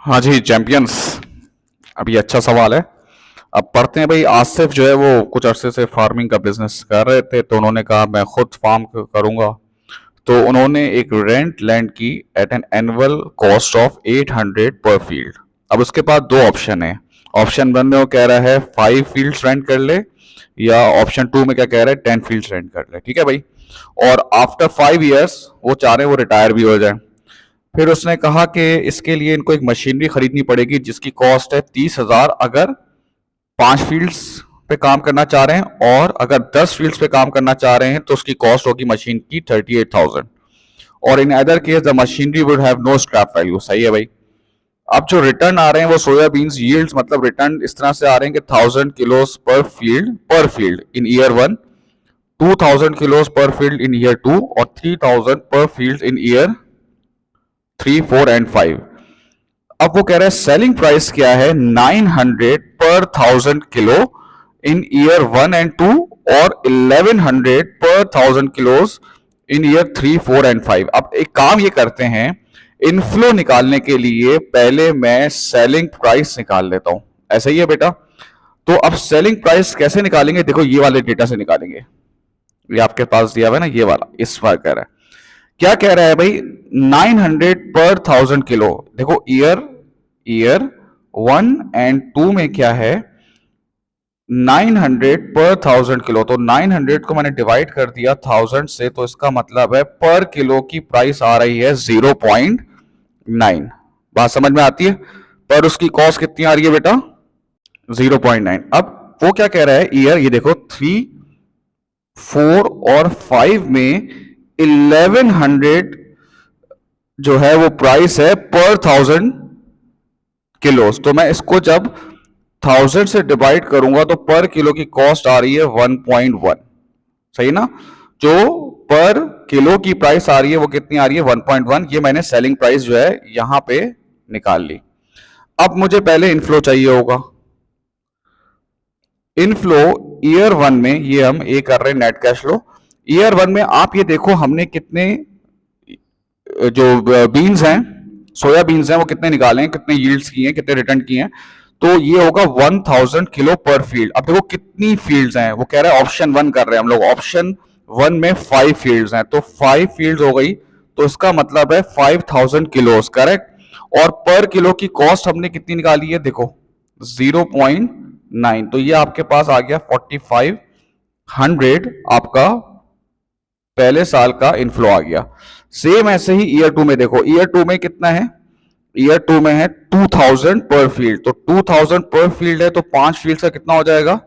हाँ जी चैंपियंस। अभी अच्छा सवाल है। अब पढ़ते हैं भाई। आसिफ जो है वो कुछ अरसे से फार्मिंग का बिजनेस कर रहे थे, तो उन्होंने कहा मैं खुद फार्म करूंगा। तो उन्होंने एक रेंट लैंड की at an annual cost of 800 per field. अब उसके पास दो ऑप्शन है। ऑप्शन वन में वो कह रहा है 5 फील्ड्स रेंट कर ले, या ऑप्शन टू में क्या कह रहा है 10 फील्ड्स रेंट कर ले। ठीक है भाई। और आफ्टर 5 ईयर्स वो चाह रहे हैं वो रिटायर भी हो जाए। फिर उसने कहा कि इसके लिए इनको एक मशीनरी खरीदनी पड़ेगी जिसकी कॉस्ट है 30,000 अगर 5 फील्ड्स पे काम करना चाह रहे हैं, और अगर 10 फील्ड्स पे काम करना चाह रहे हैं तो उसकी कॉस्ट होगी मशीन की 38,000। और in other case the machinery would have no scrap value. सही है भाई। अब जो रिटर्न आ रहे हैं वो सोयाबीन्स यील्ड्स, मतलब रिटर्न इस तरह से आ रहे हैं कि 1000 किलोस पर फील्ड इन ईयर वन, 2000 किलोस पर फील्ड इन ईयर टू, और 3000 पर फील्ड इन ईयर 3, 4 एंड 5। अब वो कह रहा है सेलिंग प्राइस क्या है 900 पर 1000 किलो इन ईयर 1 एंड 2, और 1100 पर 1000 किलोस इन ईयर 3, 4 एंड 5। अब एक काम ये करते हैं, इनफ्लो निकालने के लिए पहले मैं सेलिंग प्राइस निकाल लेता हूं। ऐसा ही है बेटा। तो अब सेलिंग प्राइस कैसे निकालेंगे, देखो ये वाले डेटा से निकालेंगे। ये आपके पास दिया हुआ है ना, ये वाला, इस बार कह रहा है। क्या कह रहा है भाई 900 पर 1000 किलो। देखो ईयर ईयर 1 एंड 2 में क्या है 900 पर 1000 किलो। तो 900 को मैंने डिवाइड कर दिया 1000 से, तो इसका मतलब है पर किलो की प्राइस आ रही है 0.9। बात समझ में आती है। पर उसकी कॉस्ट कितनी आ रही है बेटा 0.9। अब वो क्या कह रहा है ईयर, ये देखो 3, 4 और 5 में 1100 जो है वो प्राइस है पर 1000 किलोस। तो मैं इसको जब 1000 से डिवाइड करूंगा तो पर किलो की कॉस्ट आ रही है 1.1। सही ना। जो पर किलो की प्राइस आ रही है वो कितनी आ रही है 1.1। ये मैंने सेलिंग प्राइस जो है यहां पे निकाल ली। अब मुझे पहले इनफ्लो चाहिए होगा। इनफ्लो ईयर वन में, ये हम ए कर रहे हैं net cash flow. Year one में आप ये देखो हमने कितने जो बीन्स हैं, सोया बीन्स हैं, वो कितने निकाले हैं, कितने यील्ड्स की हैं, कितने रिटर्न की हैं। तो ये होगा 1000 किलो पर फील्ड। अब देखो कितनी फील्ड्स हैं, वो कह रहा है ऑप्शन वन कर रहे हैं हम लोग। ऑप्शन वन में 5 फील्ड्स हैं, तो 5 फील्ड्स हो गई। तो इसका मतलब है 5000 किलोस, करेक्ट। और पर किलो की कॉस्ट हमने कितनी निकाली है देखो 0.9। तो ये आपके पास आ गया 4500 आपका पहले साल का इनफ्लो आ गया। सेम ऐसे ही ईयर टू में देखो, ईयर टू में कितना है, ईयर टू में है 2000 पर फील्ड। तो 2000 पर फील्ड है, तो 5 फील्ड का कितना हो जाएगा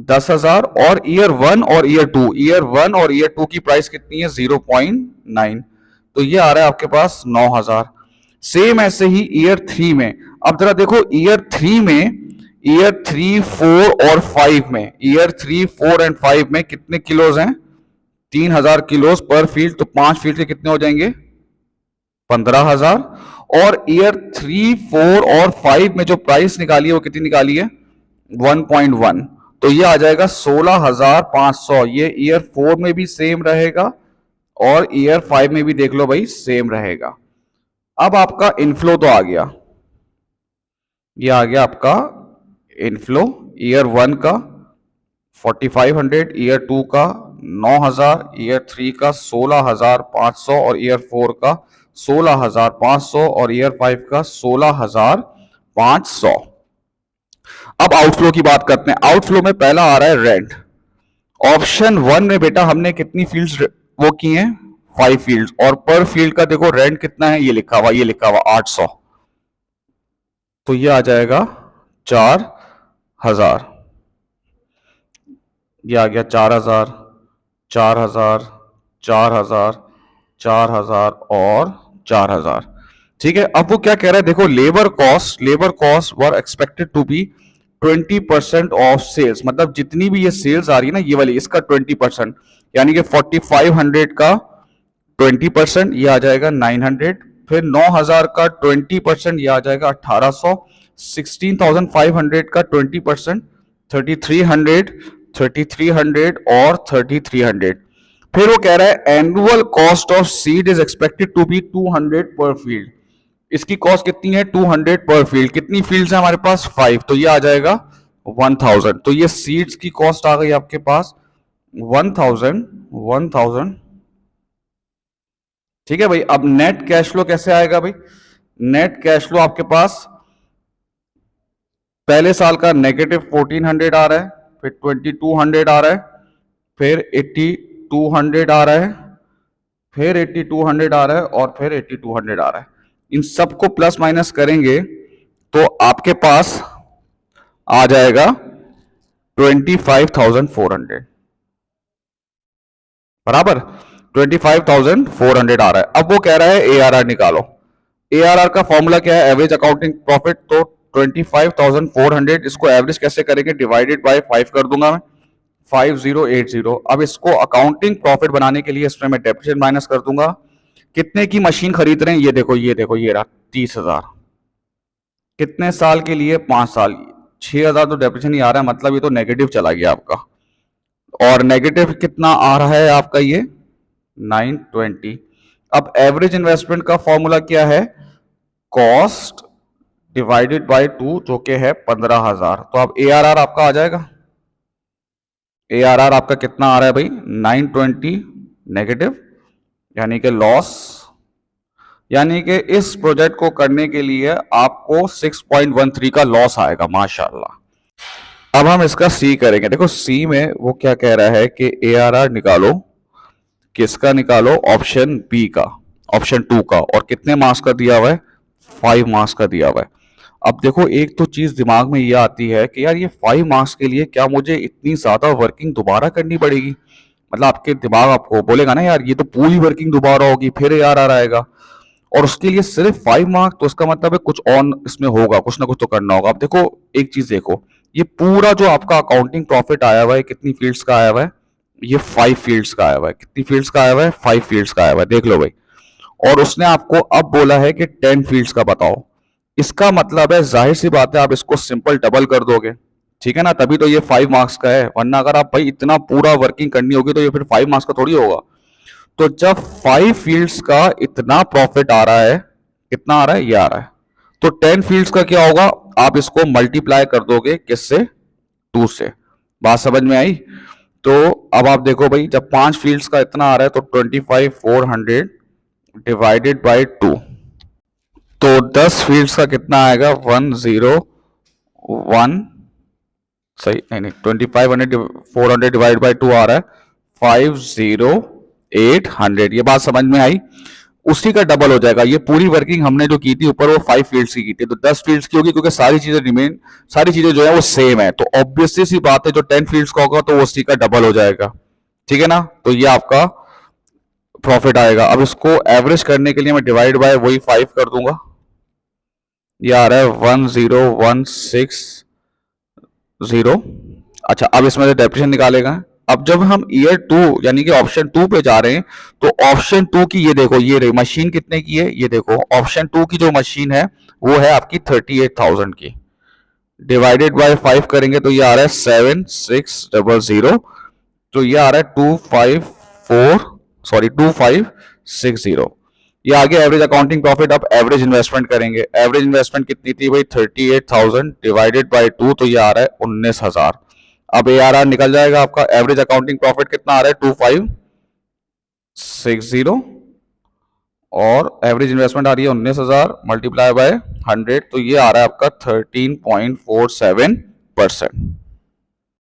10,000। और ईयर वन और ईयर टू की प्राइस कितनी है 0.9। तो ये आ रहा है आपके पास 9,000। सेम ऐसे ही ईयर थ्री में। अब जरा देखो ईयर थ्री में, ईयर 3, 4 और 5 में, ईयर 3, 4 एंड 5 में कितने किलोज हैं 3000 किलोज पर फील्ड। तो 5 फील्ड के कितने हो जाएंगे 15,000। और ईयर 3, 4 और 5 में जो प्राइस निकाली है वो कितनी निकाली है 1.1। तो ये आ जाएगा 16,500। ये ईयर 4 में भी सेम रहेगा और ईयर 5 में भी देख लो भाई सेम रहेगा। अब आपका इनफ्लो तो आ गया, ये आ गया आपका इनफ्लो ईयर वन का 4500, ईयर टू का 9000, ईयर थ्री का 16,500, और ईयर फोर का 16,500, और ईयर फाइव का 16,500। अब आउटफ्लो की बात करते हैं। आउटफ्लो में पहला आ रहा है रेंट। ऑप्शन वन में बेटा हमने कितनी फील्ड्स वो की हैं 5 फील्ड्स, और पर फील्ड का देखो रेंट कितना है, ये लिखा हुआ 800। तो ये आ जाएगा 4,000। ये आ गया 4,000, 4,000, 4,000, 4,000 और 4,000। ठीक है। अब वो क्या कह रहा है देखो, labour cost were expected to be 20% of sales. मतलब जितनी भी ये सेल्स आ रही है ना ये वाली, इसका 20%, यानी कि 4500 का 20%, ये आ जाएगा 900। फिर 9000 का 20%, ये आ जाएगा 1800। 16,500 का 20%, 3300, 3300 और 3300। फिर वो कह रहा है annual cost of seed is expected to be 200 per field. इसकी कॉस्ट कितनी है 200 पर फील्ड, कितनी फील्ड्स है हमारे पास 5, तो ये आ जाएगा 1000। तो ये सीड्स की कॉस्ट आ गई आपके पास 1000। ठीक है भाई। अब नेट कैश फ्लो कैसे आएगा भाई? नेट कैश फ्लो आपके पास पहले साल का -1400 आ रहा है, फिर 2200 आ रहा है, फिर 8200 आ रहा है, फिर 8200 आ रहा है, और फिर 8200 आ रहा है। इन सबको प्लस माइनस करेंगे तो आपके पास आ जाएगा 25,400, बराबर 25,400 आ रहा है। अब वो कह रहा है ARR निकालो। ARR का फॉर्मूला क्या है? Average accounting profit. तो 25,400 इसको एवरेज कैसे करेंगे? डिवाइडेड बाय 5 कर दूंगा मैं, 5080। अब इसको अकाउंटिंग प्रॉफिट बनाने के लिए इसमें मैं डेप्रिसिएशन माइनस कर दूंगा। कितने की मशीन खरीद रहे हैं? ये देखो ये देखो, ये रहा 30,000। कितने साल के लिए? 5 साल। 6,000 तो डेप्रिसिएशन ही आ रहा है, मतलब ये तो नेगेटिव चला गया आपका। और नेगेटिव कितना आ रहा है आपका? ये 920। अब एवरेज इन्वेस्टमेंट का फॉर्मूला क्या है? कॉस्ट डिवाइडेड बाय 2, जो कि है 15,000। तो अब ARR आपका आ जाएगा। ARR आपका कितना आ रहा है भाई? 920 नेगेटिव, यानी कि लॉस। यानी कि इस प्रोजेक्ट को करने के लिए आपको 6.13 का लॉस आएगा। माशाल्लाह। अब हम इसका सी करेंगे। देखो सी में वो क्या कह रहा है कि ARR निकालो। किसका निकालो? ऑप्शन बी का, ऑप्शन 2 का। और कितने मार्क्स का दिया हुआ है? 5 मार्क्स का दिया हुआ है। अब देखो एक तो चीज दिमाग में ये आती है कि यार ये 5 मार्क्स के लिए क्या मुझे इतनी ज्यादा वर्किंग दोबारा करनी पड़ेगी? मतलब आपके दिमाग आपको बोलेगा ना यार ये तो पूरी वर्किंग दोबारा होगी, फिर ARR आएगा, और उसके लिए सिर्फ 5 मार्क्स। तो इसका मतलब है कुछ ऑन इसमें होगा, कुछ ना कुछ तो करना होगा। अब देखो एक चीज देखो, ये पूरा जो आपका अकाउंटिंग प्रॉफिट आया हुआ है कितनी फील्ड्स का आया हुआ है? ये 5 फील्ड्स का आया हुआ है। कितनी फील्ड्स का आया हुआ है? 5 फील्ड्स का आया हुआ है, देख लो भाई। और उसने आपको अब बोला है कि 10 फील्ड्स का बताओ। इसका मतलब है जाहिर सी बात है आप इसको सिंपल डबल कर दोगे, ठीक है ना, तभी तो ये 5 मार्क्स का है। वरना अगर आप भाई इतना पूरा वर्किंग करनी होगी तो ये फिर 5 मार्क्स का थोड़ी होगा। तो जब 5 फील्ड्स का इतना प्रॉफिट आ रहा है, कितना आ रहा है? ये आ रहा है। तो 10 फील्ड्स का क्या होगा? आप इसको मल्टीप्लाई कर दोगे किससे? 2 से। बात समझ में आई? तो अब आप देखो भाई, जब 5 फील्ड्स का इतना आ रहा है तो 25,400 डिवाइडेड बाय 2, तो 10 फील्ड्स का कितना आएगा? 101। सही नहीं नहीं, 25,400 डिवाइड बाय 2 आ रहा है 50,800। ये बात समझ में आई? उसी का डबल हो जाएगा। ये पूरी वर्किंग हमने जो की थी ऊपर वो 5 फील्ड्स की थी, तो 10 फील्ड्स की होगी, क्योंकि सारी चीजें रिमेन, सारी चीजें जो है वो सेम है। तो ऑब्वियसली सी बात है जो 10 फील्ड्स का होगा तो वो उसी का डबल हो जाएगा, ठीक है ना। तो ये आपका प्रॉफिट आएगा। अब इसको एवरेज करने के लिए मैं डिवाइड बाय वही 5 कर दूंगा। ये आ रहा है 10,160। अच्छा, अब इसमें से डेप्रिसिएशन निकालेगा। अब जब हम ईयर 2 यानी कि ऑप्शन 2 पे जा रहे हैं, तो ऑप्शन 2 की ये देखो, ये रही मशीन कितने की है? ये देखो ऑप्शन 2 की जो मशीन है वो है आपकी 38,000 की। डिवाइडेड बाय 5 करेंगे तो ये आ रहा है 7,600। तो ये आ रहा है 2560। ये आगे एवरेज अकाउंटिंग प्रॉफिट। अब एवरेज इन्वेस्टमेंट करेंगे। एवरेज इन्वेस्टमेंट कितनी थी भाई? 38,000 डिवाइडेड बाय 2, तो ये आ रहा है 19,000। अब ARR निकल जाएगा आपका। एवरेज अकाउंटिंग प्रॉफिट कितना आ रहा है? 2560, और एवरेज इन्वेस्टमेंट आ रही है 19,000 मल्टीप्लाई बाय 100, तो ये आ रहा है आपका 13.47%।